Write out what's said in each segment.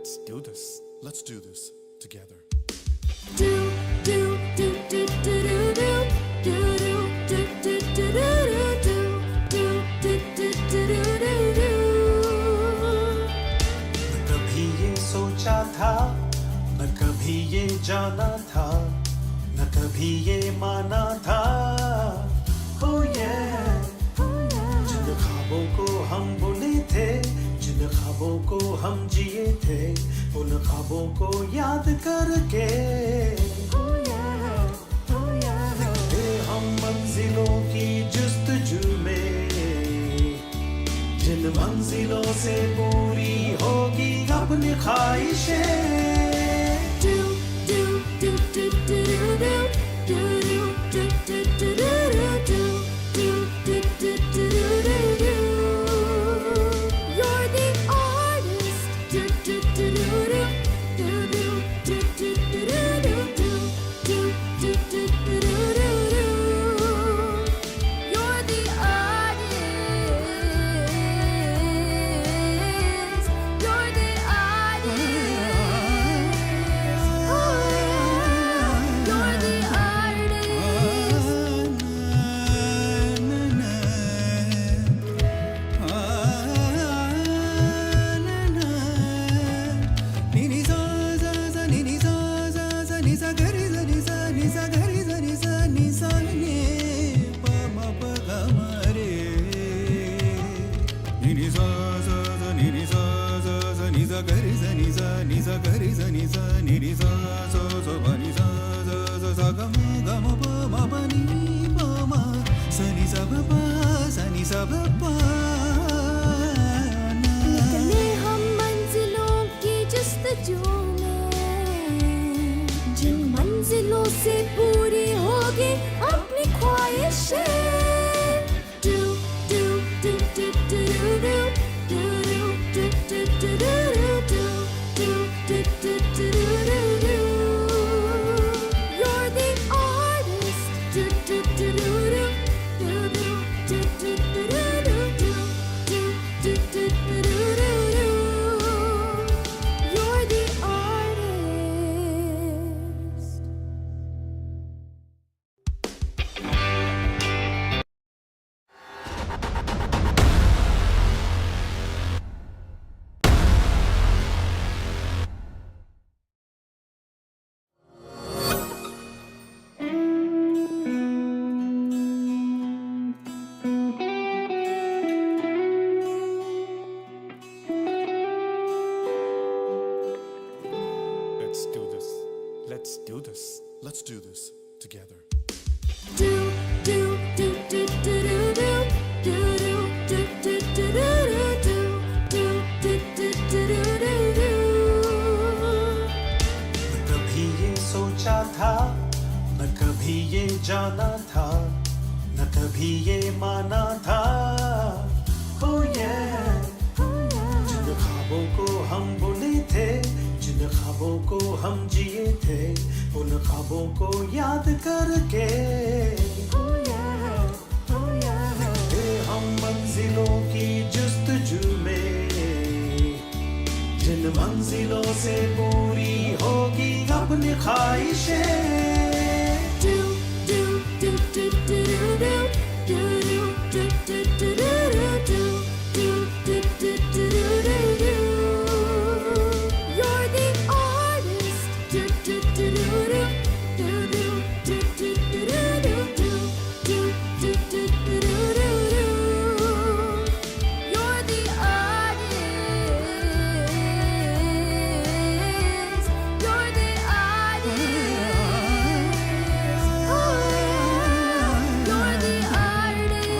Let's do this. Let's do this together. Do do do do do do do do do do do do do. न कभी ये सोचा था न कभी ये जाना था न कभी ये माना था oh yeah जिन ख्वाबों को हम बुने थे जिन ख्वाबों को हम जिए थे उन ख्वाबों को याद करके निकले हम मंजिलों की जुस्तजू में जिन मंजिलों से पूरी होगी अपनी ख्वाहिशें Do do do do do do do do do do do do do do do do do. You're the artist. Do do do do do do do do do do do do do do do do do. You're the artist. You're the artist. Oh, you're the artist. निकले हम मंजिलों की जुस्तजू में जिन मंजिलों से पूरी होगी अपनी ख्वाहिशें Do do do do do do do do do do do do do do do do do. You're the artist. Do do do do do do do do do do do do do do do do. You're the artist. Let's do this. Let's do this. Let's do this together. Do do do do do do do do do do do do do do do do do do. न कभी ये सोचा था न कभी ये जाना था न कभी ये माना था oh yeah जिन ख्वाबों को हम बुने थे जिन ख्वाबों को हम जिए थे उन ख्वाबों को याद करके निकले हम मंजिलों की जुस्तजू में जिन मंजिलों से पूरी होगी अपनी ख्वाहिशें Do do do do do do do do do do do do do do do do do do. You're the artist. Do do do do do do do do do do do do do do do do do do. You're the artist. You're the artist. Oh, you're the artist.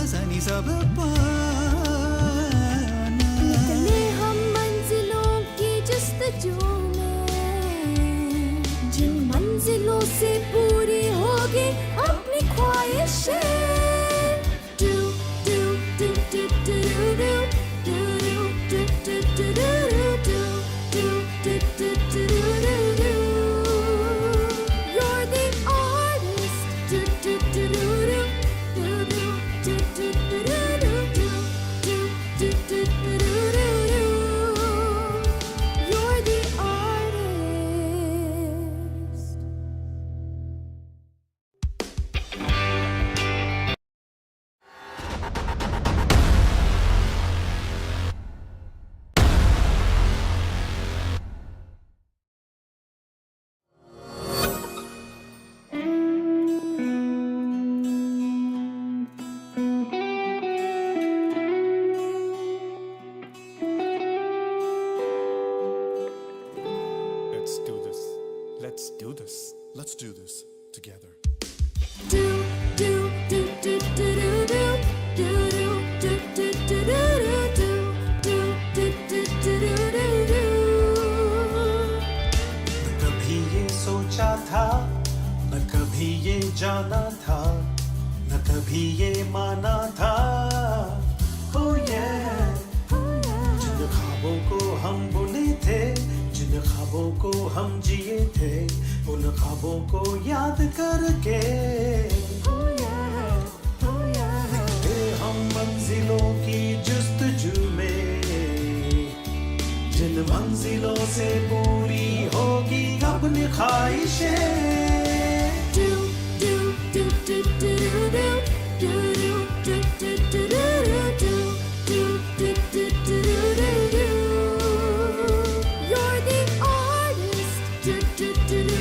Sani sa ba pa कभी ये माना था oh yeah जिन ख्वाबों को हम बुने थे जिन ख्वाबों को हम जिए थे उन ख्वाबों को याद करके निकले हम मंजिलों की जुस्तजू में जिन मंजिलों से पूरी होगी अपनी ख्वाहिशें You're the artist. You're the artist.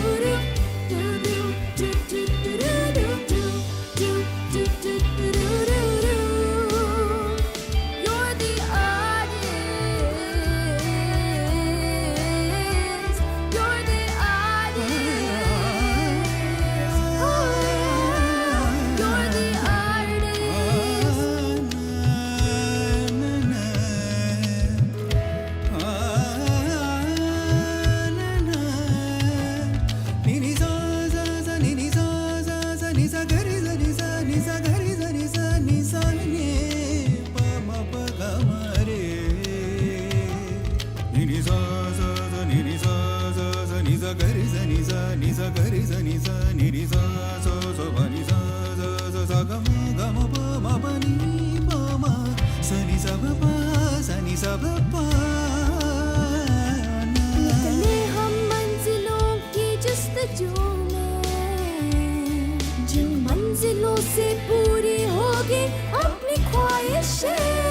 You're the artist. You're the artist. निकले हम मंजिलों की जुस्तजू में जिन मंजिलों से पूरी होगी अपनी ख्वाहिशें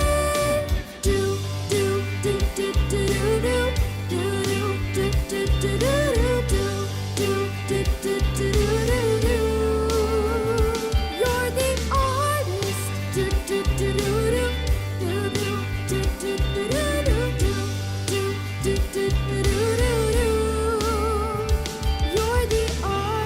You're the artist. You're the artist.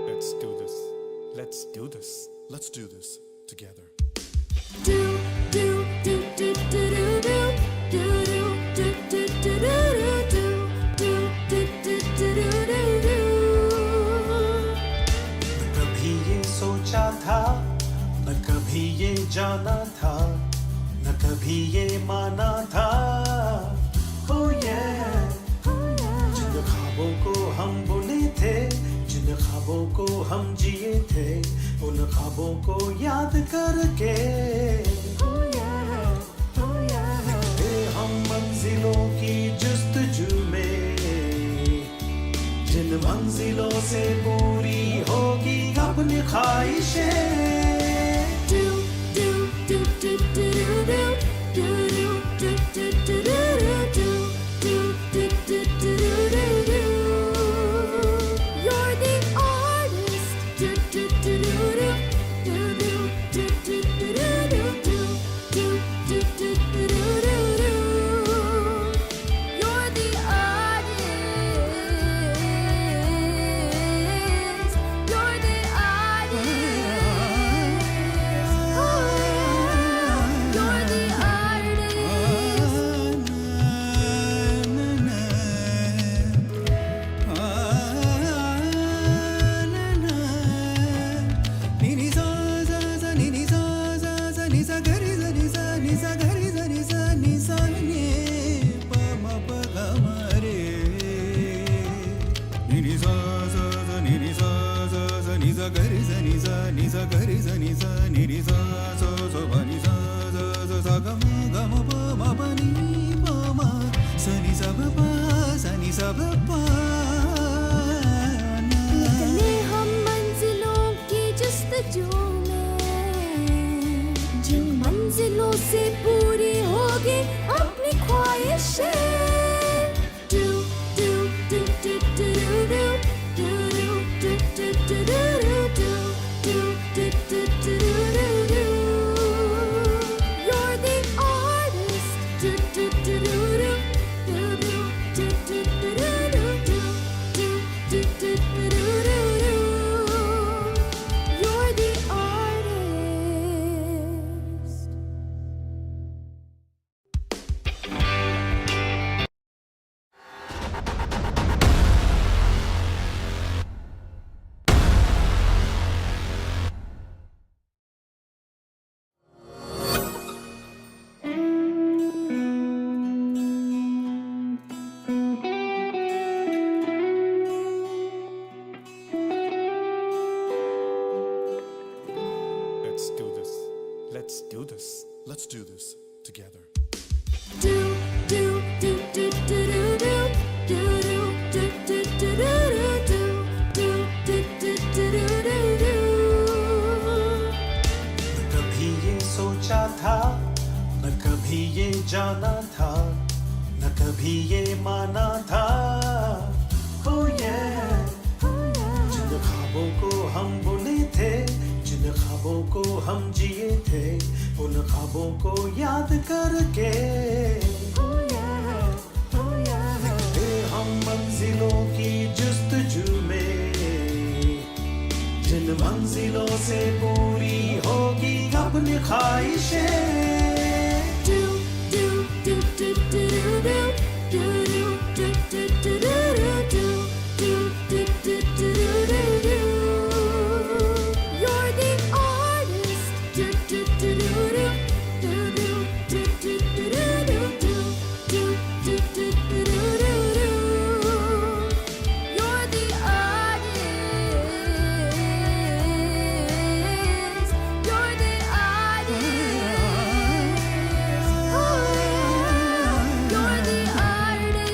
Let's do this. Let's do this. Let's do this together. न कभी ये सोचा था न कभी ये जाना था न कभी ये माना था oh yeah जिन ख्वाबों को हम बुने थे जिन ख्वाबों को हम जिए थे उन ख्वाबों को याद करके निकले हम मंजिलों की जुस्तजू में जिन मंजिलों से पूरी होगी अपनी ख्वाहिशें You're the artist. You're the artist. You're the artist. You're the निकले हम मंजिलों की जुस्तजू में जिन मंजिलों से पूरी होगी अपनी ख्वाहिशें Let's do this. Let's do this together. Do do do do do do do do do do do do do do do do do. न कभी ये सोचा था न कभी ये जाना था न कभी ये माना था oh yeah जिन ख्वाबों को हम बुने थे जिन ख्वाबों को हम जिए थे उन ख्वाबों को याद करके निकले हम मंजिलों की जुस्तजू में जिन मंजिलों से पूरी होगी अपनी ख्वाहिशें Do do do do do do do do do do do do do do do do do do. You're the artist. Do do do do do do do do do do do do do do do do do. You're the artist. You're the artist. Oh, you're the artist.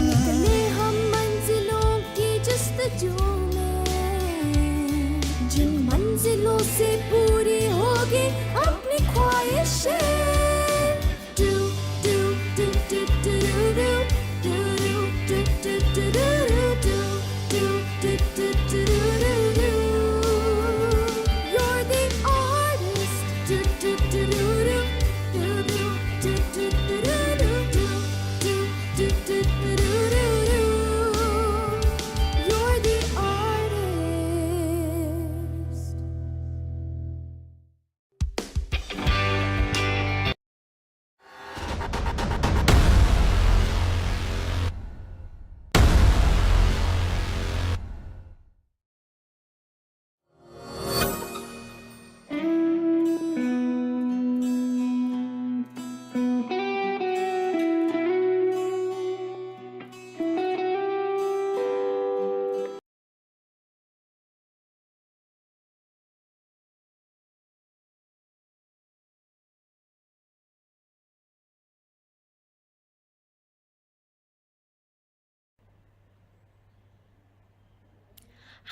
निकले हम मंजिलों की जुस्तजू में जिन मंजिलों से पूरी होगी अपनी ख्वाहिशें do do do do do do do do do do do do do do do do do. You're the artist. Do do do do do do do do do do do do do do do do do. You're the artist.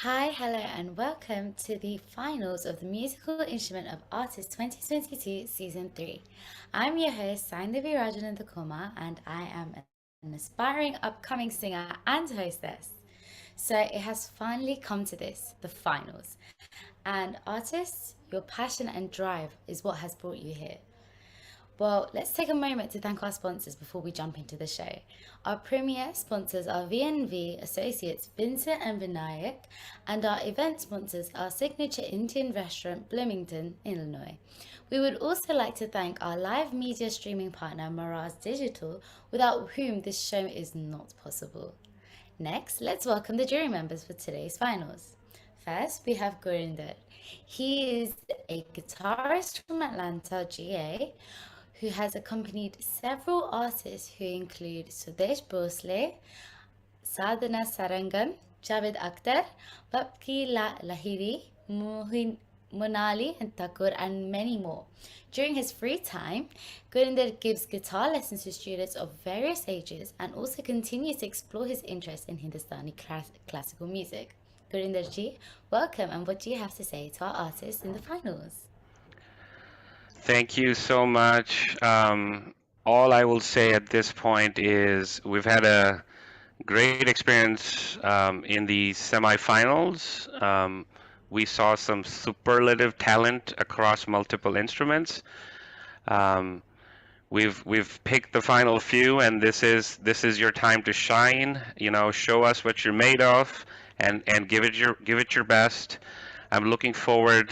Hi, hello, and welcome to the finals of the Musical Instrument of Artist 2022 Season 3. I'm your host, Saindavi Rajanandakoma, and I am an aspiring upcoming singer and hostess. So it has finally come to this, the finals. And artists, your passion and drive is what has brought you here. Well, let's take a moment to thank our sponsors before we jump into the show. Our premier sponsors are V&V Associates Vincent and Vinayak, and our event sponsors are Signature Indian Restaurant Bloomington, Illinois. We would also like to thank our live media streaming partner Mirage Digital, without whom this show is not possible. Next, let's welcome the jury members for today's finals. First, we have Gurinder. He is a guitarist from Atlanta, GA, who has accompanied several artists who include Sudesh Bhosle, Sadhana Sarangan, Javed Akhtar, Babki Lahiri, Monali and Thakur, and many more. During his free time, Gurinder gives guitar lessons to students of various ages and also continues to explore his interest in Hindustani classical music. Gurinder ji, welcome, and what do you have to say to our artists in the finals? Thank you so much. All I will say at this point is we've had a great experience in the semifinals. We saw some superlative talent across multiple instruments. we've picked the final few, and this is your time to shine. You know, show us what you're made of, and give it your best. I'm looking forward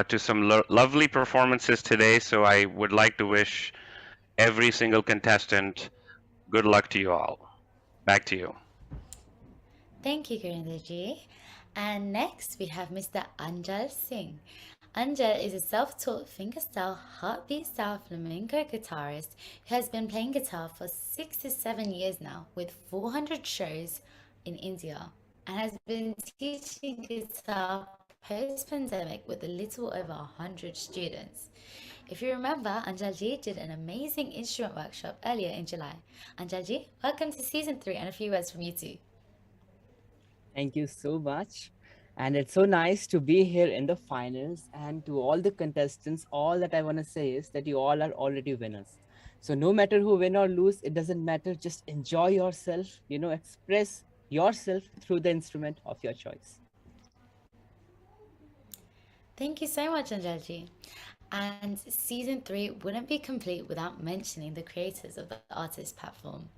to some lovely performances today. So I would like to wish every single contestant good luck to you all. Back to you. Thank you, Gurindaji. And next we have Mr. Anjal Singh. Anjal is a self-taught fingerstyle, heartbeat-style flamenco guitarist who has been playing guitar for 6 to 7 years now with 400 shows in India and has been teaching guitar post-pandemic with a little over 100 students. If you remember, Anjalji did an amazing instrument workshop earlier in July. Anjalji, welcome to Season 3 and a few words from you too. Thank you so much. And it's so nice to be here in the finals. And to all the contestants, all that I want to say is that you all are already winners. So no matter who win or lose, it doesn't matter. Just enjoy yourself, express yourself through the instrument of your choice. Thank you so much, Anjalji. And Season 3 wouldn't be complete without mentioning the creators of the Artist platform.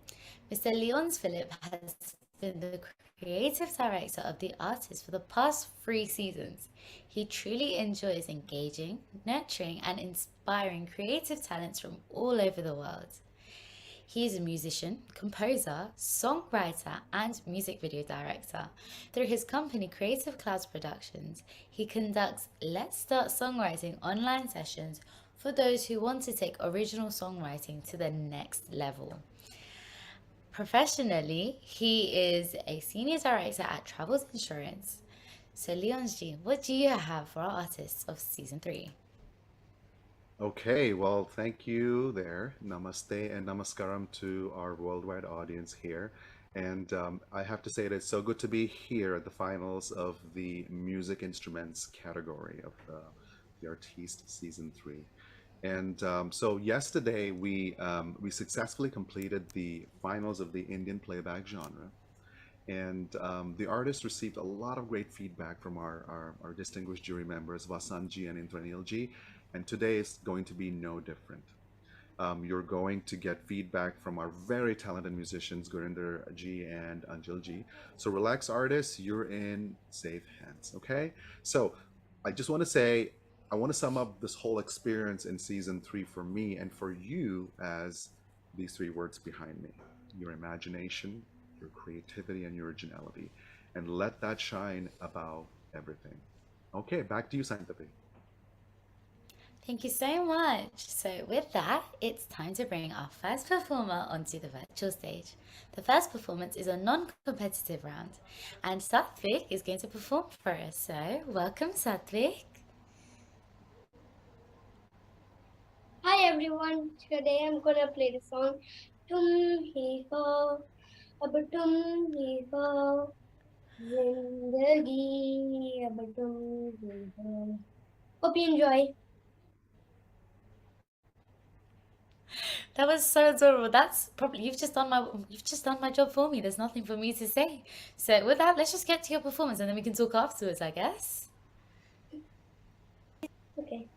Mr. Leons Philip has been the creative director of The Artist for the past 3 seasons. He truly enjoys engaging, nurturing, and inspiring creative talents from all over the world. He is a musician, composer, songwriter, and music video director. Through his company Creative Clouds Productions, he conducts Let's Start Songwriting online sessions for those who want to take original songwriting to the next level. Professionally, he is a senior director at Travels Insurance. So Leonji, what do you have for our artists of Season 3? Okay, well, thank you there. Namaste and namaskaram to our worldwide audience here. And I have to say that it's so good to be here at the finals of the music instruments category of the Artiste Season 3. And so yesterday we successfully completed the finals of the Indian playback genre. And the artist received a lot of great feedback from our distinguished jury members, Vasanji and Indranilji. And today is going to be no different. You're going to get feedback from our very talented musicians, Gurinder ji and Anjal ji. So relax, artists, you're in safe hands, okay? So I just want to say, I want to sum up this whole experience in Season 3 for me and for you as these 3 words behind me: your imagination, your creativity, and your originality. And let that shine above everything. Okay, back to you, Saintapi. Thank you so much. So with that, it's time to bring our first performer onto the virtual stage. The first performance is a non-competitive round, and Satvik is going to perform for us. So welcome, Satvik. Hi everyone, today I'm gonna play the song Tum Hi Ho, Ab Tum Hi Ho, Zindagi Ab Tum Hi Ho. Hope you enjoy. That was so adorable. That's probably you've just done my job for me. There's nothing for me to say. So with that, let's just get to your performance and then we can talk afterwards, I guess. Okay.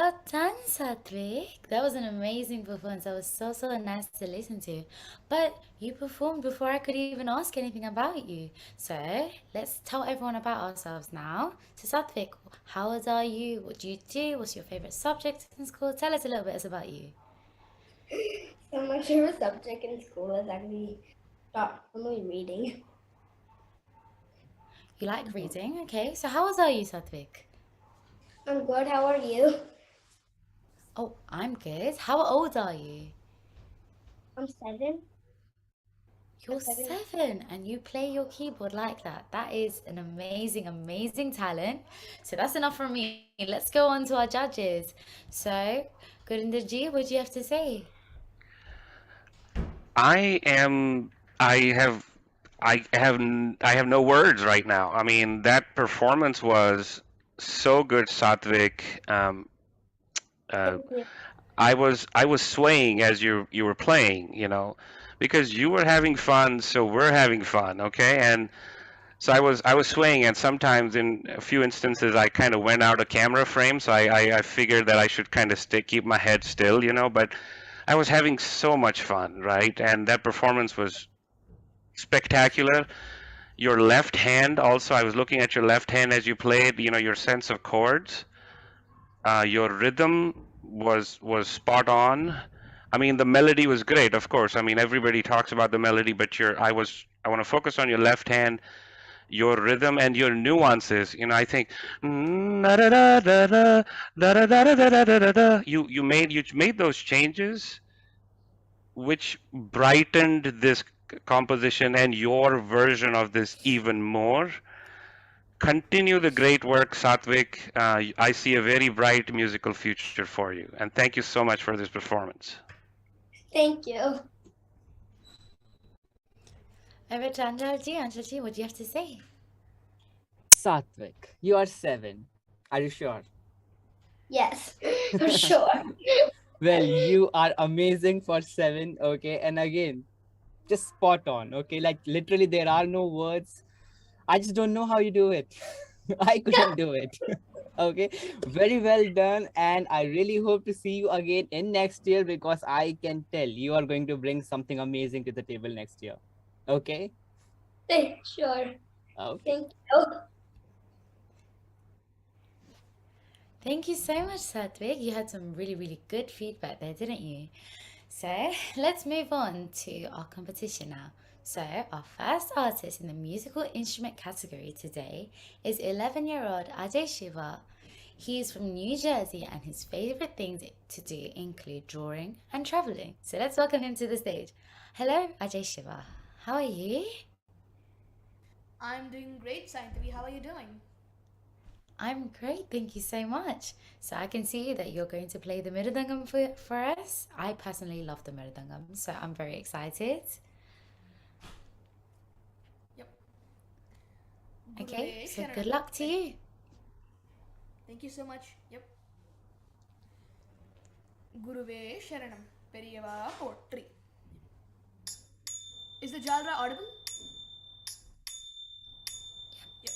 Well done, Satvik. That was an amazing performance. That was so nice to listen to. But you performed before I could even ask anything about you. So let's tell everyone about ourselves now. So Satvik, how old are you? What do you do? What's your favorite subject in school? Tell us a little bit about you. So my favorite subject in school is actually normally reading. You like reading? Okay. So how old are you, Satvik? I'm good. How are you? Oh, I'm good. How old are you? I'm 7. You're seven. 7 and you play your keyboard like that. That is an amazing talent. So that's enough from me. Let's go on to our judges. So, Gurinderji, what do you have to say? I am. I have. I have no words right now. I mean, that performance was so good, Satvik. Uh, Thank you. I was swaying as you were playing, because you were having fun, so we're having fun, okay? And so I was swaying, and sometimes in a few instances I kind of went out of camera frame, so I figured that I should kind of keep my head still, but I was having so much fun, right? And that performance was spectacular. Your left hand also, I was looking at your left hand as you played, your sense of chords. Your rhythm was spot on. I mean, the melody was great, of course. I mean, everybody talks about the melody, but I want to focus on your left hand, your rhythm and your nuances. I think you made those changes, which brightened this composition and your version of this even more. Continue the great work, Satvik. I see a very bright musical future for you. And thank you so much for this performance. Thank you. Over to Anjalji. Anjalji, what do you have to say? Satvik, you are 7. Are you sure? Yes, for sure. Well, you are amazing for 7, okay? And again, just spot on, okay? Like literally there are no words. I just don't know how you do it. I couldn't do it. Okay, very well done. And I really hope to see you again in next year, because I can tell you are going to bring something amazing to the table next year. Okay? Sure. Okay. Thank you. Thank you so much, Satvik. You had some really good feedback there, didn't you? So let's move on to our competition now. So our first artist in the musical instrument category today is 11-year-old Ajay Shiva. He is from New Jersey and his favorite things to do include drawing and traveling. So let's welcome him to the stage. Hello, Ajay Shiva. How are you? I'm doing great, Sainthavi. How are you doing? I'm great, thank you so much. So I can see that you're going to play the Mirdangam for us. I personally love the Mirdangam, so I'm very excited. Yep. Okay, Guruve so Sharanam. good luck to you. Thank you so much. Yep. Guruve Sharanam. Periyava Potri. Is the genre audible? Yep.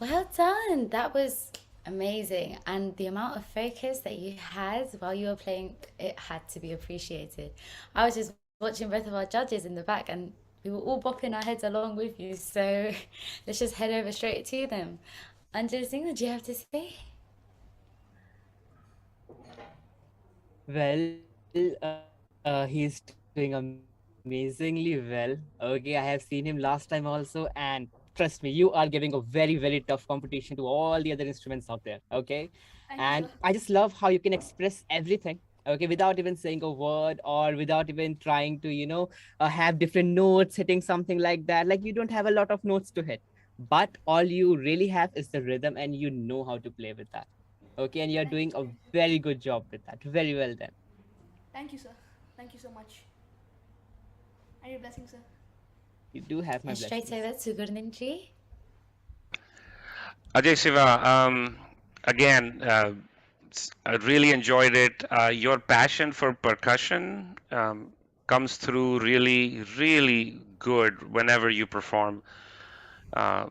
Well done. That was amazing. And the amount of focus that you had while you were playing, it had to be appreciated. I was just watching both of our judges in the back and we were all bopping our heads along with you. So let's just head over straight to them. Angela Singh, what do you have to say? Well, he's doing amazingly well. Okay, I have seen him last time also, and trust me, you are giving a very, very tough competition to all the other instruments out there. Okay, and Thank I you, sir. just love how you can express everything. Okay, without even saying a word or without even trying to, have different notes, hitting something like that. Like you don't have a lot of notes to hit, but all you really have is the rhythm, and you know how to play with that. Okay, and you're Thank you, doing a sir. very good job with that. Very well done. Thank you, sir. Thank you so much. And your blessing, sir. You do have my And straight over blessings. to Gurninji. Ajay Siva, again, I really enjoyed it. Your passion for percussion comes through really, really good whenever you perform. Uh,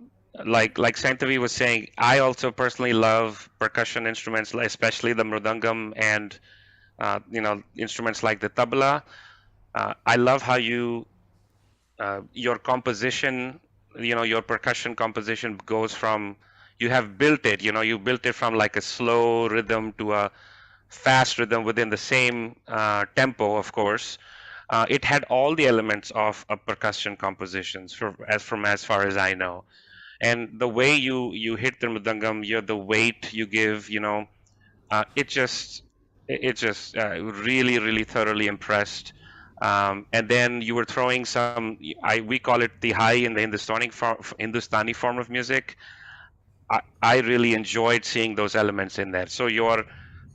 like Santavi was saying, I also personally love percussion instruments, especially the mridangam and instruments like the tabla. I love how your composition, your percussion composition goes from you have built it, you built it from like a slow rhythm to a fast rhythm within the same tempo, of course. It had all the elements of a percussion compositions from as far as I know. And the way you hit the mridangam, the weight you give, it just really really thoroughly impressed. And then you were throwing some, we call it the high in the Hindustani form of music. I really enjoyed seeing those elements in there. So your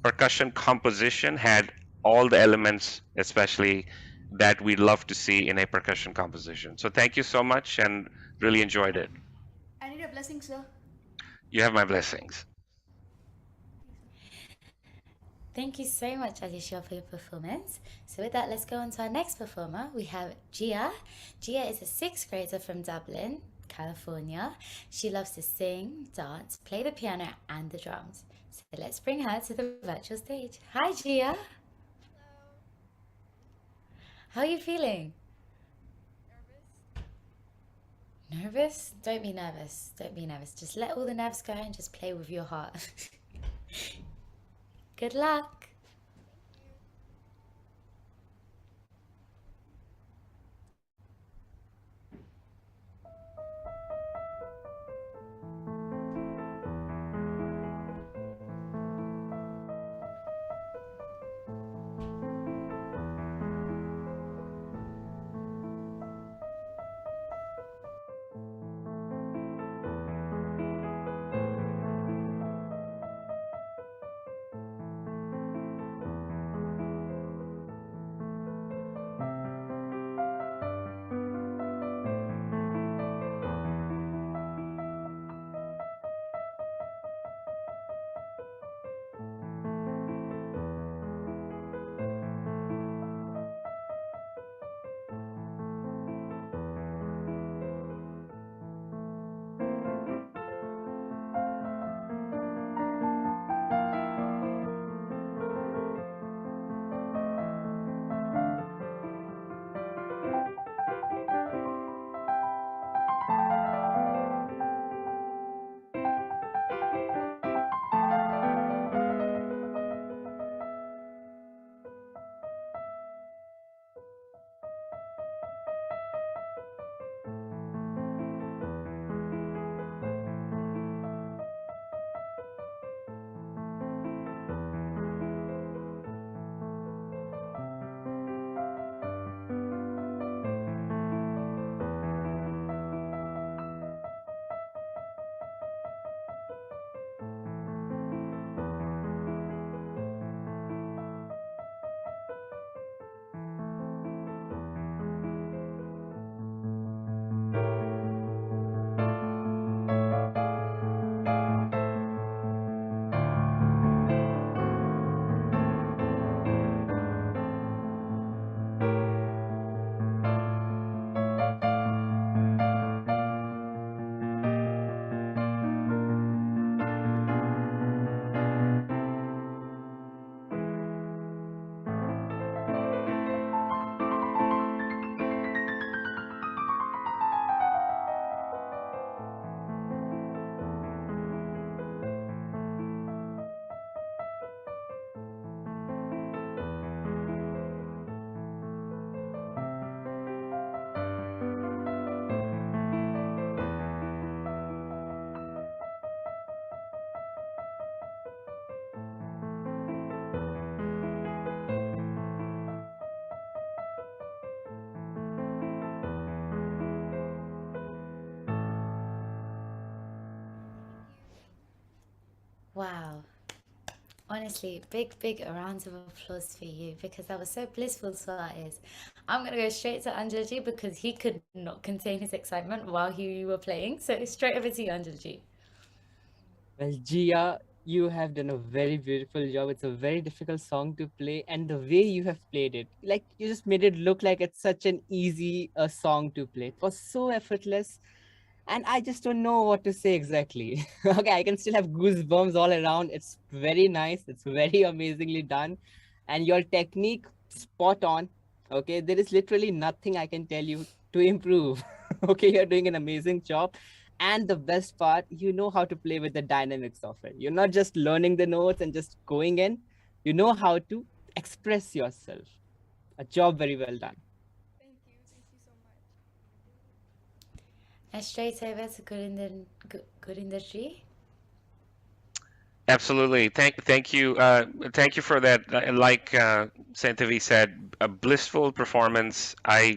percussion composition had all the elements, especially that we love to see in a percussion composition. So thank you so much and really enjoyed it. I need a blessing, sir. You have my blessings. Thank you so much, Adishya, for your performance. So with that, let's go on to our next performer. We have Gia. Gia is a sixth grader from Dublin, California. She loves to sing, dance, play the piano and the drums. So let's bring her to the virtual stage. Hi, Gia. How are you feeling? Nervous? Don't be nervous. Don't be nervous. Just let all the nerves go and just play with your heart. Good luck. Wow. Honestly, big rounds of applause for you because that was so blissful to our ears. I'm gonna go straight to Anjalji because he could not contain his excitement while you were playing. So straight over to you, Anjalji. Well, Gia, you have done a very beautiful job. It's a very difficult song to play, and the way you have played it, like you just made it look like it's such an easy song to play. It was so effortless, and I just don't know what to say exactly. Okay, I can still have goosebumps all around. It's very nice. It's very amazingly done, and your technique spot on. Okay, there is literally nothing I can tell you to improve. Okay, you're doing an amazing job. And the best part, you know how to play with the dynamics of it. You're not just learning the notes and just going in. You know how to express yourself. A job very well done. Thank you. Thank you so much. And straight over to Gurinderji. Absolutely. Thank you for that. Like Santavi said, a blissful performance. Uh,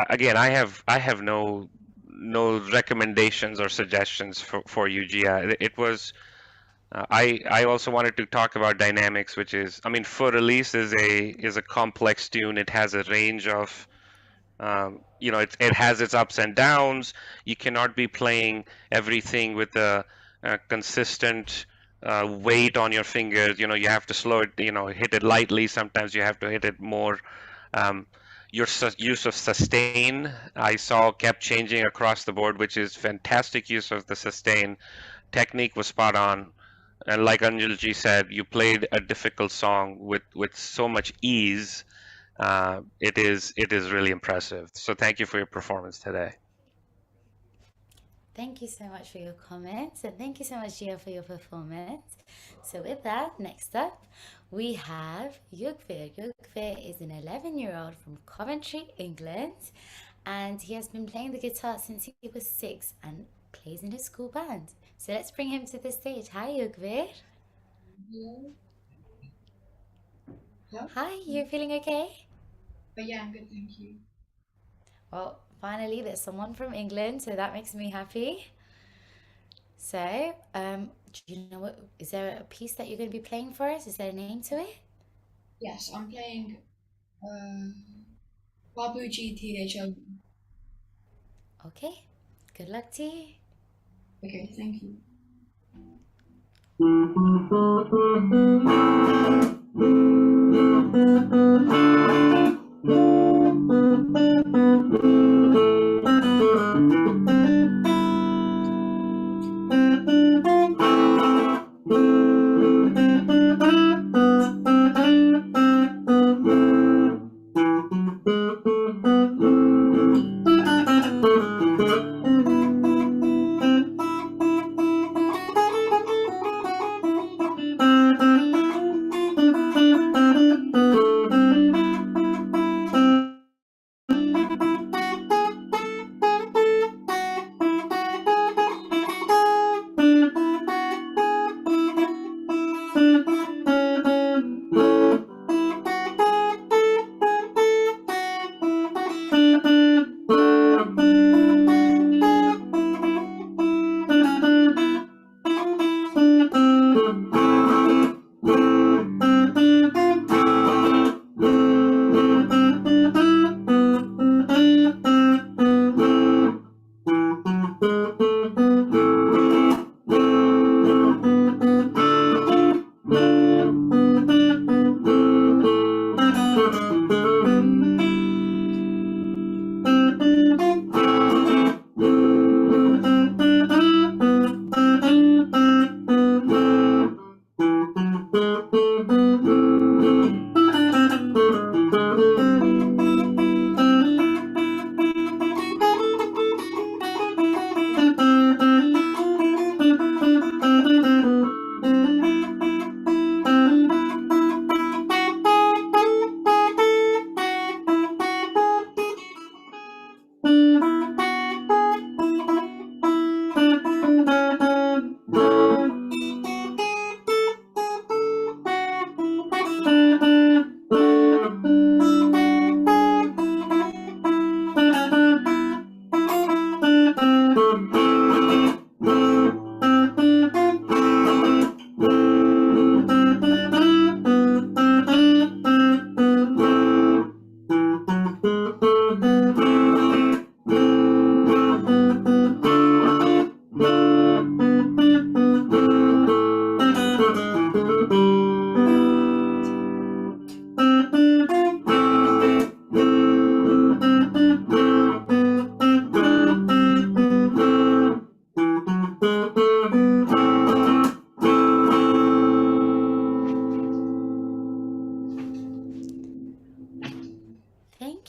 Again, I have no recommendations or suggestions for you, Gia. It was. I also wanted to talk about dynamics, which is, I mean, for release is a complex tune. It has a range of it has its ups and downs. You cannot be playing everything with a consistent weight on your fingers. You have to slow it, hit it lightly. Sometimes you have to hit it more. Um, your use of sustain, I saw, kept changing across the board, which is fantastic use of the sustain. Technique was spot on. And like Anjalji said, you played a difficult song with so much ease. It is really impressive. So thank you for your performance today. Thank you so much for your comments and thank you so much, Gia, for your performance. So with that, next up, we have Yugvir. Yugvir is an 11-year-old from Coventry, England, and he has been playing the guitar since he was 6 and plays in his school band. So let's bring him to the stage. Hi, Yugvir. Hello? Hi, you feeling okay? But yeah, I'm good, thank you. Well, finally, there's someone from England, so that makes me happy. So, do you know what? Is there a piece that you're going to be playing for us? Is there a name to it? Yes, I'm playing Babuji THO. Okay. Good luck to you. Okay, thank you.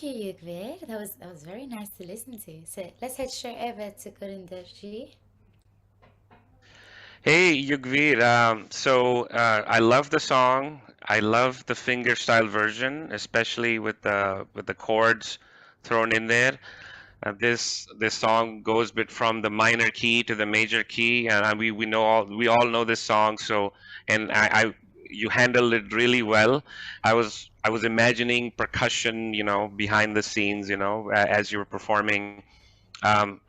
Thank you, Yugvir. That was very nice to listen to. So let's head straight over to Gurunderji. Hey, Yugvir. I love the song. I love the fingerstyle version, especially with the chords thrown in there. This song goes bit from the minor key to the major key, and we all know this song. So, and I you handled it really well. I was imagining percussion, behind the scenes, as you were performing. Um,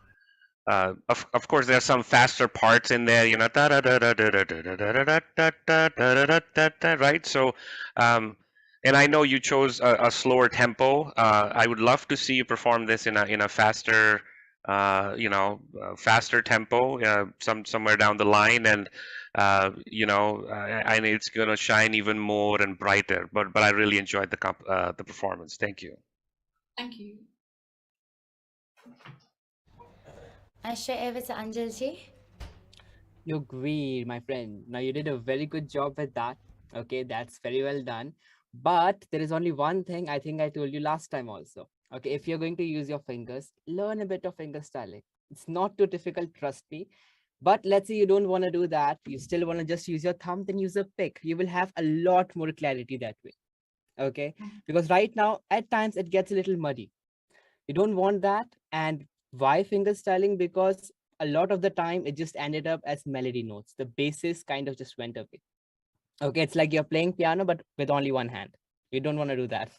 of course, there are some faster parts in there, right? So, um, and I know you chose a slower tempo. I would love to see you perform this in a faster, faster tempo, somewhere down the line, and and it's gonna shine even more and brighter. But I really enjoyed the performance. Thank you. Thank you. And straight over to Anjalji. You agree, my friend. Now you did a very good job with that. Okay, that's very well done. But there is only one thing I think I told you last time also. Okay, if you're going to use your fingers, learn a bit of finger styling. It's not too difficult, trust me. But let's say you don't want to do that. You still want to just use your thumb, then use a pick. You will have a lot more clarity that way. Okay, because right now at times it gets a little muddy. You don't want that. And why finger styling? Because a lot of the time it just ended up as melody notes. The basis kind of just went away. Okay, it's like you're playing piano but with only one hand. You don't want to do that.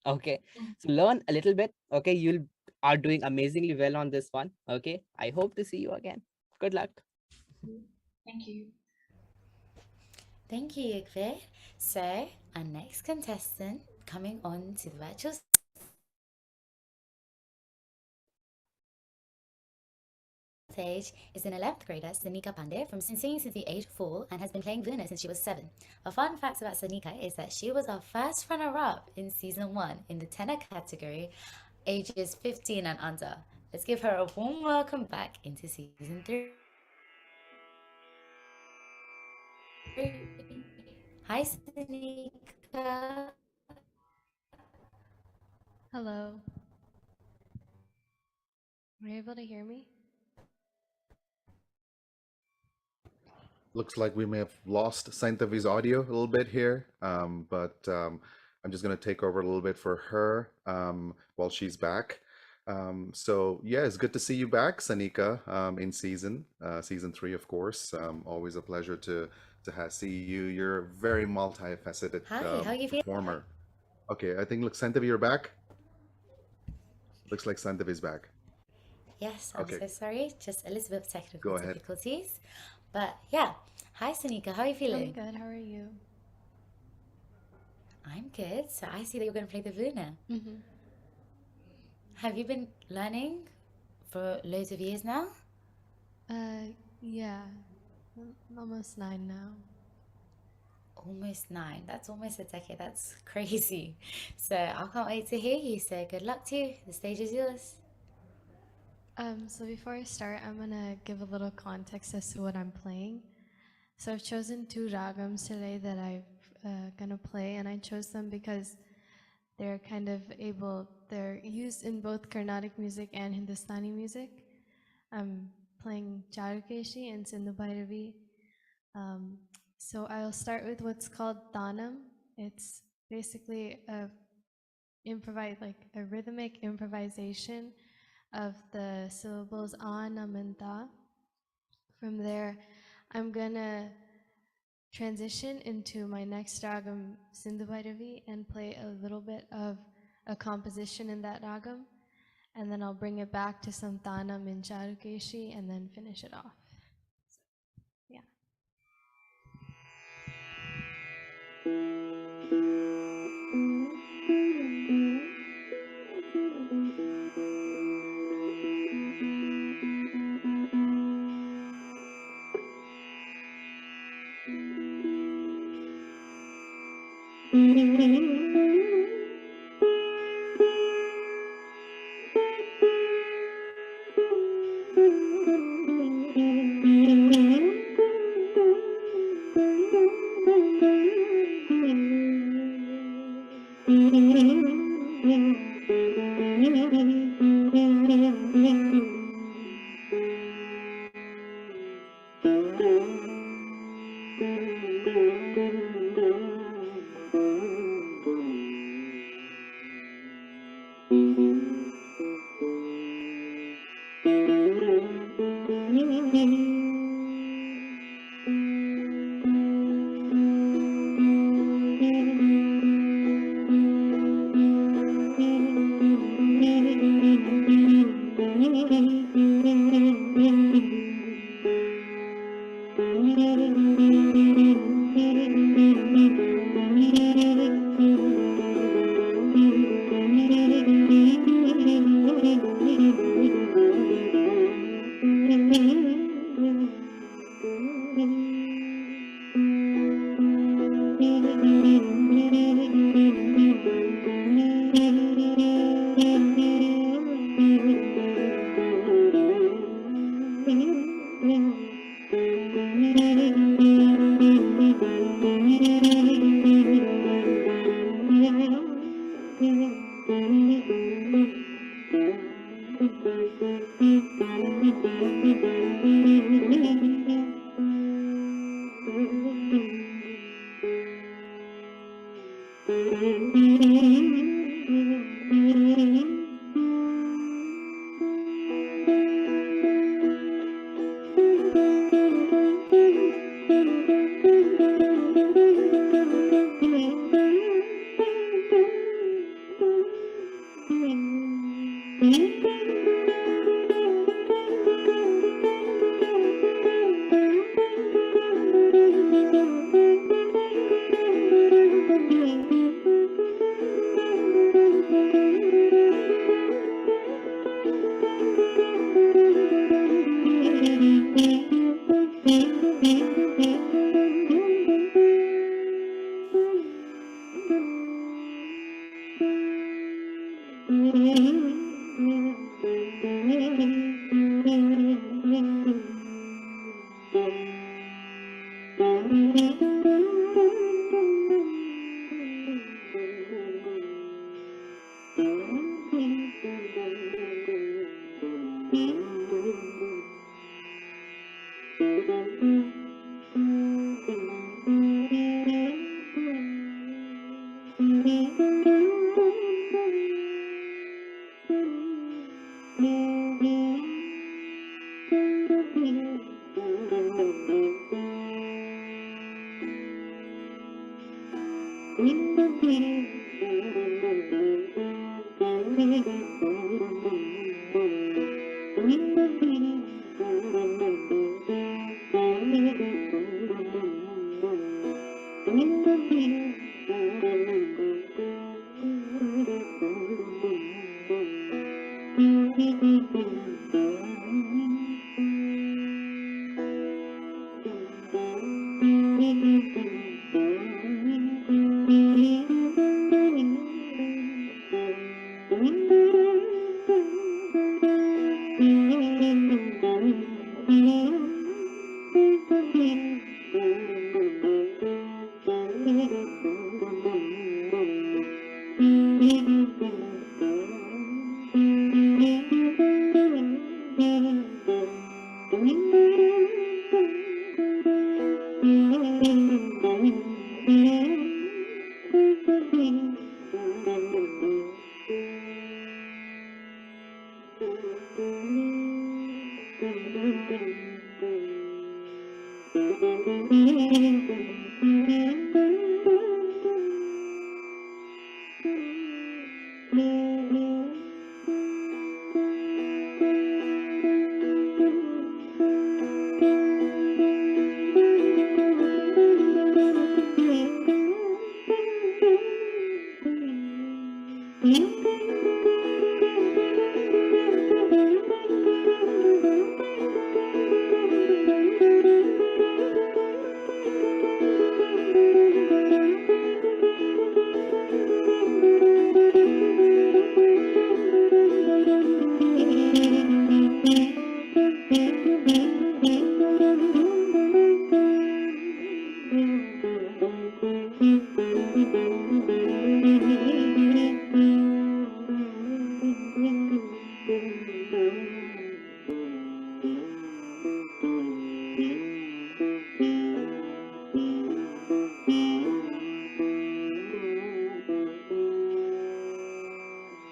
Okay, so learn a little bit. Okay, you are doing amazingly well on this one. Okay, I hope to see you again. Good luck. Thank you. Thank you, Yugvir. So our next contestant coming on to the virtual stage is an 11th grader, Sanika Pandey, from singing since the age of 4 and has been playing Vuna since she was 7. A fun fact about Sanika is that she was our first runner-up in Season 1 in the tenor category, ages 15 and under. Let's give her a warm welcome back into Season 3. Hi, Sanika. Hello. Were you able to hear me? Looks like we may have lost Saintavi's audio a little bit here, but I'm just going to take over a little bit for her while she's back. So yeah, it's good to see you back, Sanika, in season 3, of course. Always a pleasure to see you. You're a very multifaceted Hi, how are you feeling? performer. Okay, I think, look, Saintavi, you're back. Looks like Saintavi's back. Yes, I'm Okay. so sorry. Just a little bit of Go technical ahead. difficulties. But yeah. Hi, Sanika. How are you I'm feeling? good. How are you? I'm good. So I see that you're going to play the Vuna. Mm-hmm. Have you been learning for loads of years now? Yeah. Almost 9 now. Almost 9. That's almost a decade. That's crazy. So I can't wait to hear you. So good luck to you. The stage is yours. So before I start, I'm gonna give a little context as to what I'm playing. So I've chosen 2 ragams today that I'm gonna play, and I chose them because they're they're used in both Carnatic music and Hindustani music. I'm playing Charukeshi and Sindhu Bhairavi. So I'll start with what's called Tanam. It's basically a rhythmic improvisation of the syllables an, nam, and ta. From there, I'm gonna transition into my next ragam, Sindhu Bhairavi, and play a little bit of a composition in that ragam, and then I'll bring it back to some Tanam in Charukeshi, and then finish it off. Yeah.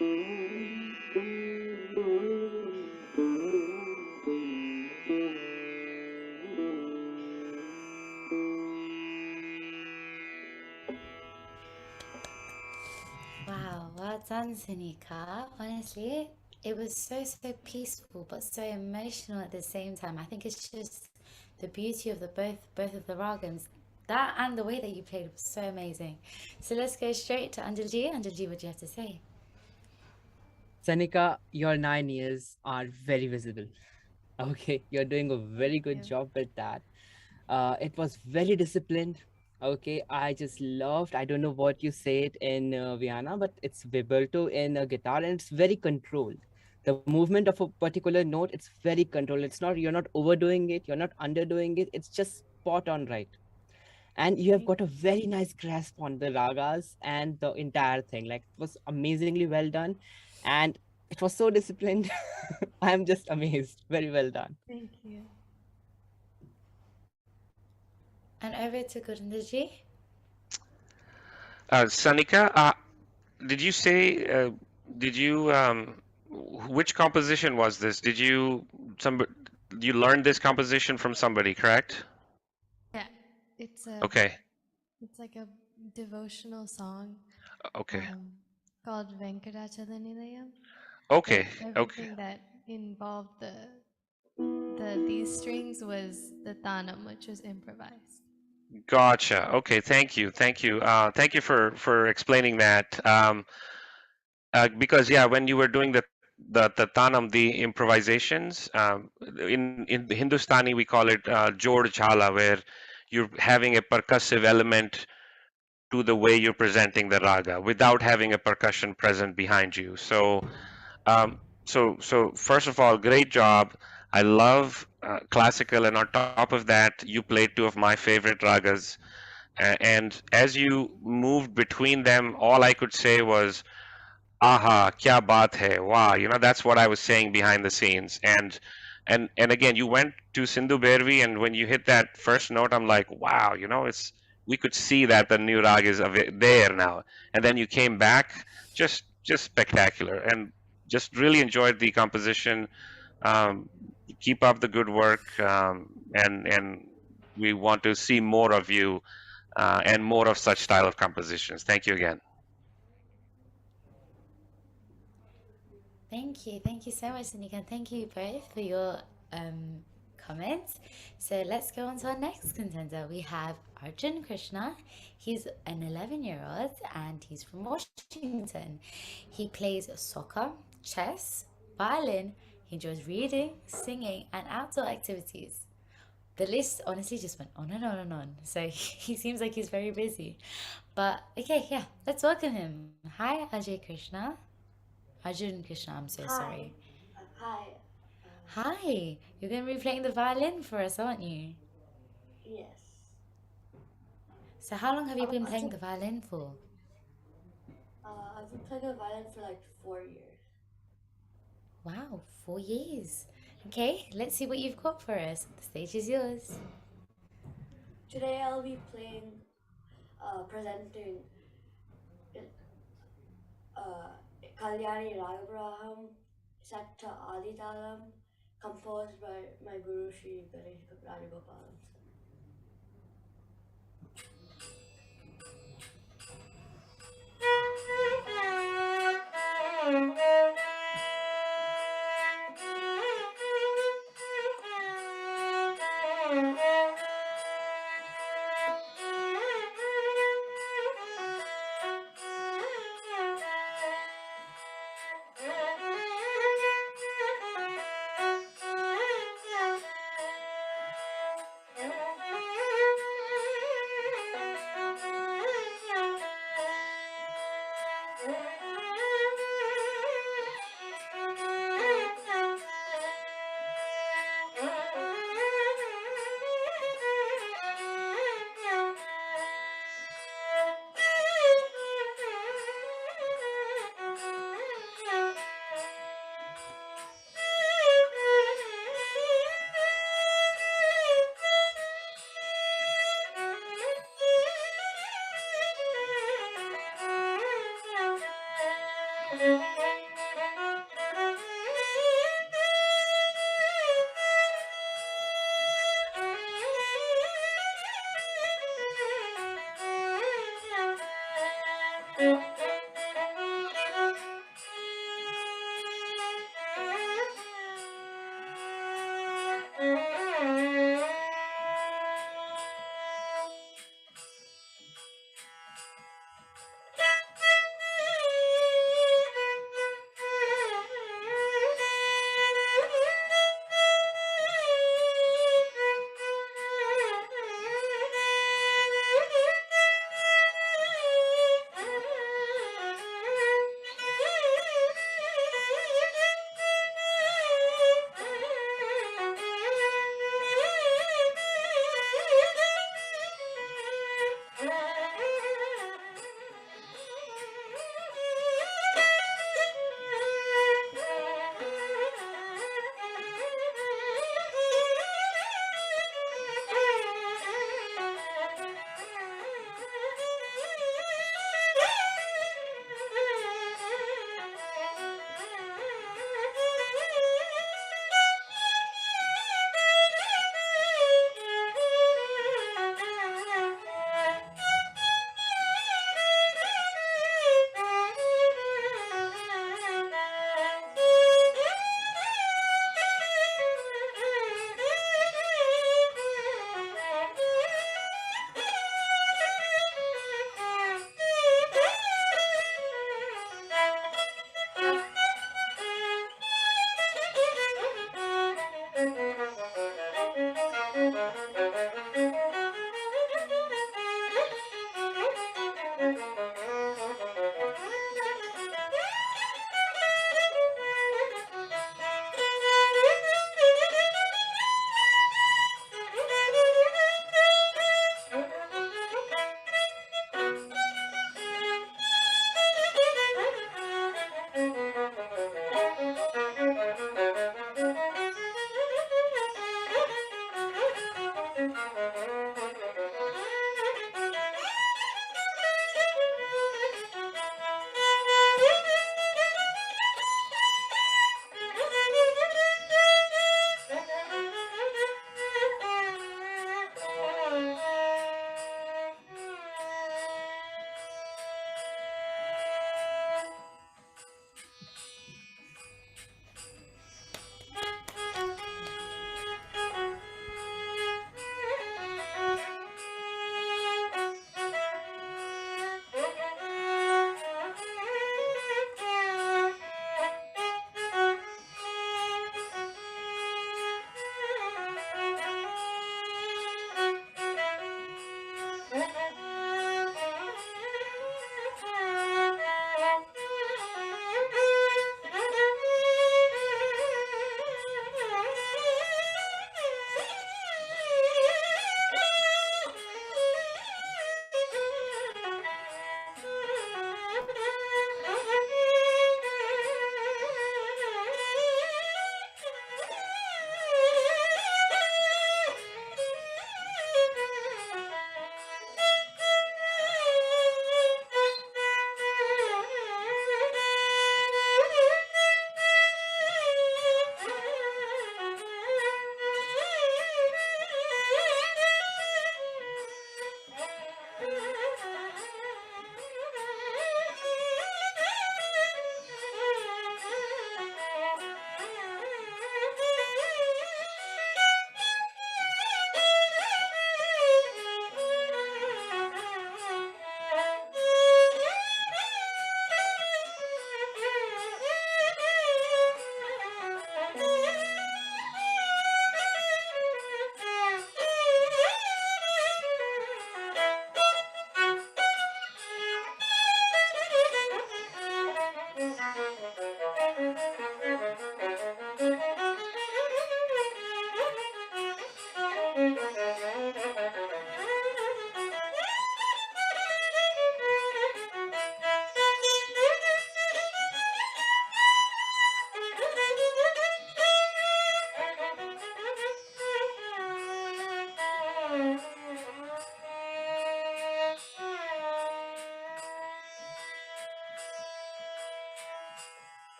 Wow, well done, Sanika. Honestly, it was so peaceful but so emotional at the same time. I think it's just the beauty of the both of the ragams. That and the way that you played was so amazing. So let's go straight to Anjalji. Anjalji, what do you have to say? Sanika, your 9 years are very visible. Okay, you're doing a very good you. job with that. It was very disciplined. Okay, I just loved. I don't know what you said in Vienna, but it's vibrato in a guitar, and it's very controlled. The movement of a particular note, it's very controlled. It's not you're not overdoing it, you're not underdoing it. It's just spot on right, and you have got a very nice grasp on the ragas and the entire thing. Like it was amazingly well done, and it was so disciplined. I'm just amazed. Very well done. Thank you. And over to Gurundaji. Sanika, did you say, did you, which composition was this? You learned this composition from somebody, correct? Yeah, it's a Okay, it's like a devotional song okay, um, called Venkatachalanilayam. But okay, okay. everything that involved these strings was the tanam, which was improvised. Gotcha. Okay, thank you, thank you, thank you for explaining that. Because yeah, when you were doing the tanam, the improvisations, in the Hindustani we call it jod jhala, where you're having a percussive element to the way you're presenting the raga without having a percussion present behind you. So first of all, great job. I love classical, and on top of that, you played two of my favorite ragas. And as you moved between them, all I could say was aha, kya baat hai, wow, that's what I was saying behind the scenes. And again, you went to Sindhu Bhairavi, and when you hit that first note, I'm like, wow, it's we could see that the new rag is there now. And then you came back, just spectacular, and just really enjoyed the composition. um, Keep up the good work, and we want to see more of you, and more of such style of compositions. Thank you again. Thank you so much, Sanika. And thank you both for your comments. So let's go on to our next contender. We have Arjun Krishna. He's an 11-year-old and he's from Washington. He plays soccer, chess, violin. He enjoys reading, singing, and outdoor activities. The list honestly just went on and on and on. So he seems like he's very busy. But okay, yeah, let's welcome him. Hi, Ajay Krishna. Arjun Krishna, I'm so sorry. Hi. Hi, you're going to be playing the violin for us, aren't you? Yes. So how long have you been playing the violin for? I've been playing the violin for like 4 years. Wow, 4 years. Okay, let's see what you've got for us. The stage is yours. Today I'll be presenting Kalyani Ragabraham, set to Aditalam, composed by my guru Sri Ganesh Rajagopalan.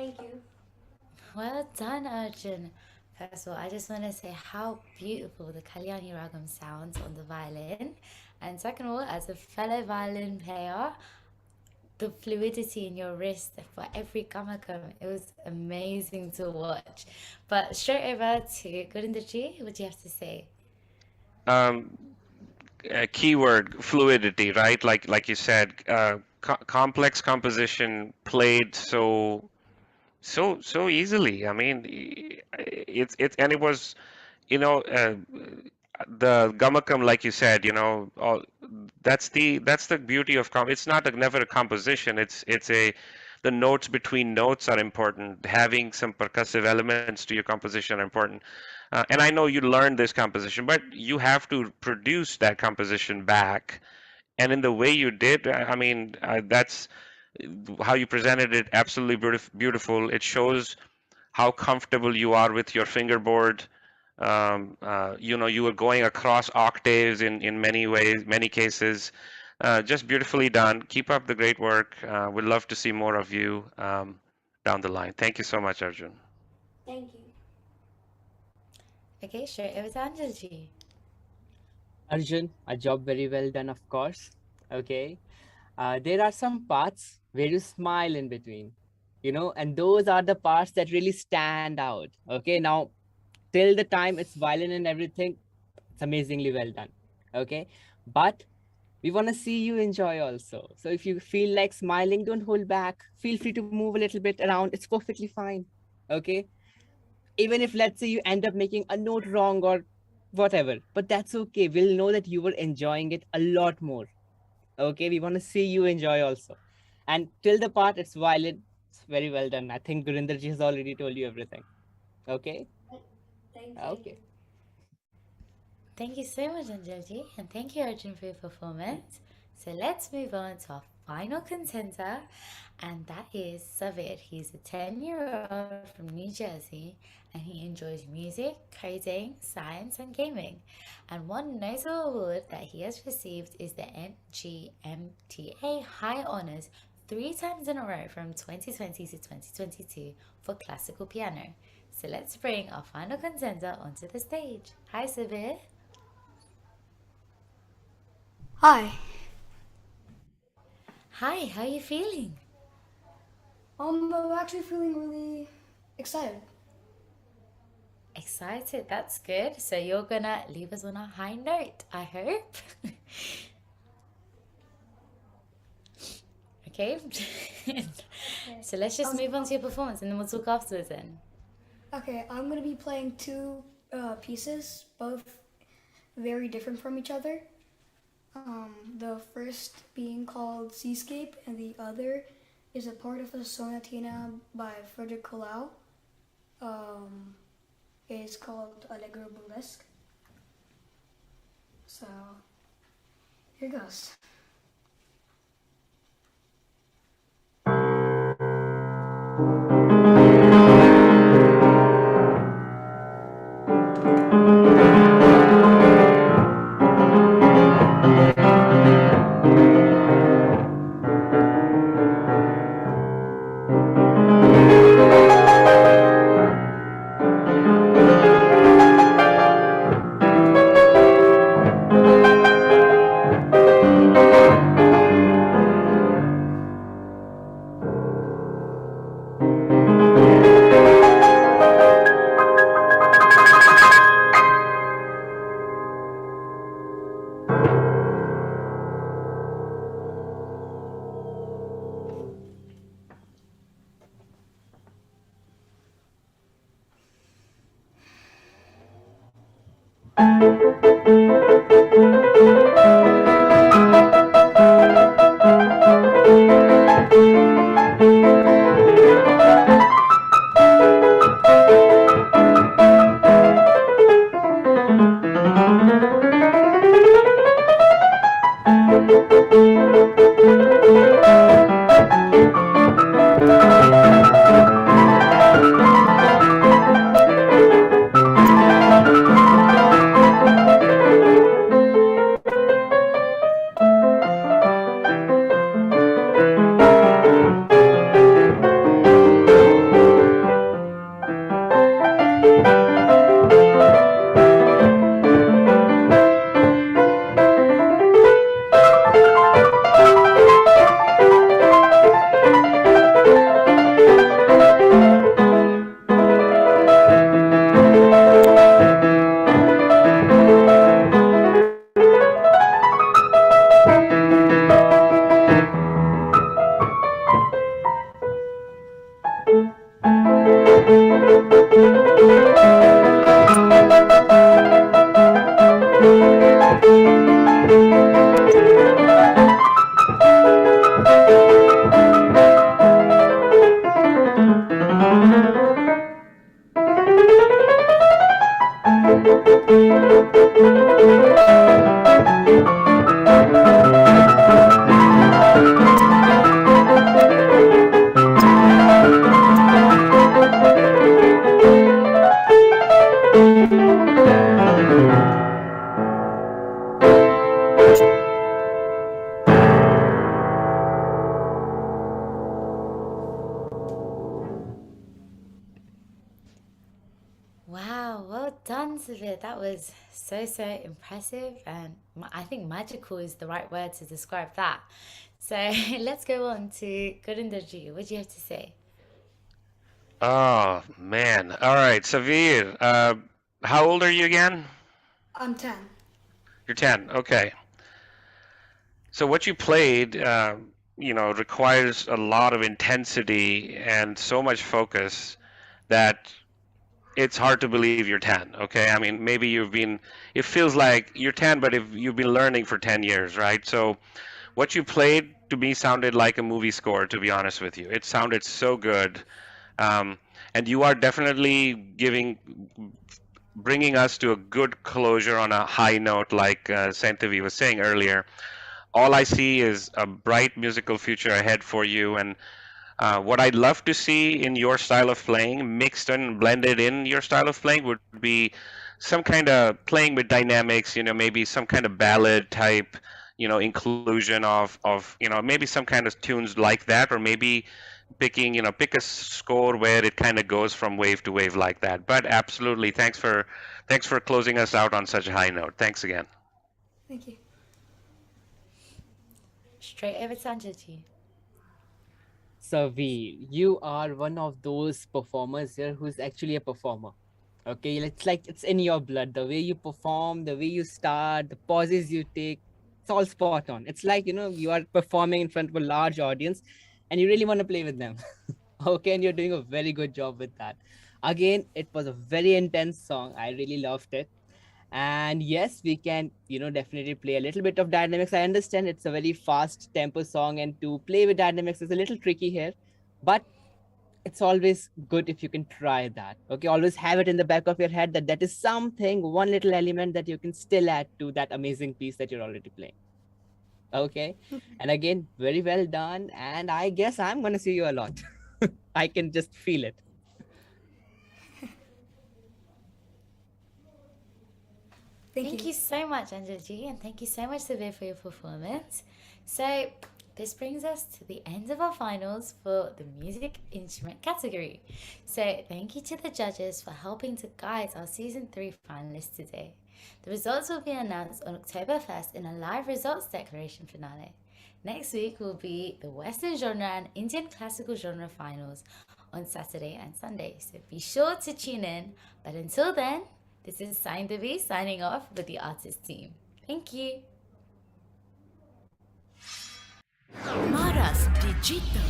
Thank you. Well done, Arjun. First of all, I just want to say how beautiful the Kalyani Ragam sounds on the violin. And second of all, as a fellow violin player, the fluidity in your wrist for every gamakam, it was amazing to watch. But straight over to Gurindaji, what do you have to say? Um, Keyword fluidity, right? Like you said, complex composition played so easily. I mean, it's and it was, you know, the gamakam, like you said, all that's the beauty of it's not never a composition. It's a the notes between notes are important. Having some percussive elements to your composition are important. And I know you learned this composition, but you have to produce that composition back. And in the way you did, I mean, that's how you presented it. Absolutely beautiful. It shows how comfortable you are with your fingerboard. You were going across octaves in many ways, many cases. Just beautifully done. Keep up the great work. We'd love to see more of you down the line. Thank you so much, Arjun. Thank you. Okay, straight over to Anjalji. Arjun, a job very well done, of course. Okay. There are some parts where you smile in between, and those are the parts that really stand out. Okay. Now, till the time it's violin and everything, it's amazingly well done. Okay. But we want to see you enjoy also. So if you feel like smiling, don't hold back. Feel free to move a little bit around. It's perfectly fine. Okay. Even if, let's say, you end up making a note wrong or whatever, but that's okay. We'll know that you were enjoying it a lot more. Okay. We want to see you enjoy also. And till the part it's violin, it's very well done. I think Gurinderji has already told you everything. Okay. Thank you. Okay. Thank you so much, Anjalji, and thank you, Arjun, for your performance. So let's move on to our final contender, and that is Savir. He's a 10-year-old from New Jersey, and he enjoys music, coding, science, and gaming. And one notable award that he has received is the NGMTA High Honors 3 times in a row from 2020 to 2022 for classical piano. So let's bring our final contender onto the stage. Hi, Savir. Hi. Hi, how are you feeling? I'm actually feeling really excited. Excited, that's good. So you're gonna leave us on a high note, I hope. Okay. So let's just move on to your performance and then we'll talk afterwards then. Okay, I'm gonna be playing 2 pieces, both very different from each other. The first being called Seascape, and the other is a part of a sonatina by Frederick Colau. It's called Allegro Burlesque. So, here goes. Savir. That was so, so impressive, and I think magical is the right word to describe that. So let's go on to Gurundarji. What do you have to say? Oh man. All right, Savir. How old are you again? I'm 10. You're 10. Okay. So what you played, requires a lot of intensity and so much focus that it's hard to believe you're 10. Okay. I mean, maybe it feels like you're 10, but if you've been learning for 10 years, right? So what you played to me sounded like a movie score, to be honest with you. It sounded so good. Um, and you are definitely bringing us to a good closure on a high note, like Saintavi was saying earlier. All I see is a bright musical future ahead for you. And what I'd love to see in your style of playing, mixed and blended in your style of playing, would be some kind of playing with dynamics, maybe some kind of ballad type, inclusion of maybe some kind of tunes like that, or maybe pick a score where it kind of goes from wave to wave like that. But absolutely, thanks for closing us out on such a high note. Thanks again. Thank you. Straight over to Anjali. Savi, you are one of those performers here who's actually a performer. Okay, it's like it's in your blood. The way you perform, the way you start, the pauses you take, it's all spot on. It's like, you are performing in front of a large audience and you really want to play with them. Okay, and you're doing a very good job with that. Again, it was a very intense song. I really loved it. And yes, we can, definitely play a little bit of dynamics. I understand it's a very fast tempo song, and to play with dynamics is a little tricky here, but it's always good if you can try that. Okay, always have it in the back of your head that is something, one little element that you can still add to that amazing piece that you're already playing. Okay, and again, very well done. And I guess I'm gonna see you a lot. I can just feel it. Thank you so much, Anjali, and thank you so much, Savir, for your performance. So this brings us to the end of our finals for the music instrument category. So thank you to the judges for helping to guide our Season 3 finalists today. The results will be announced on October 1st in a live results declaration finale. Next week will be the Western genre and Indian classical genre finals on Saturday and Sunday. So be sure to tune in. But until then, this is Saindavi signing off with the Artiste team. Thank you. Maras Digital.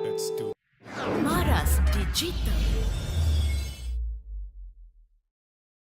Let's do Maras Digital.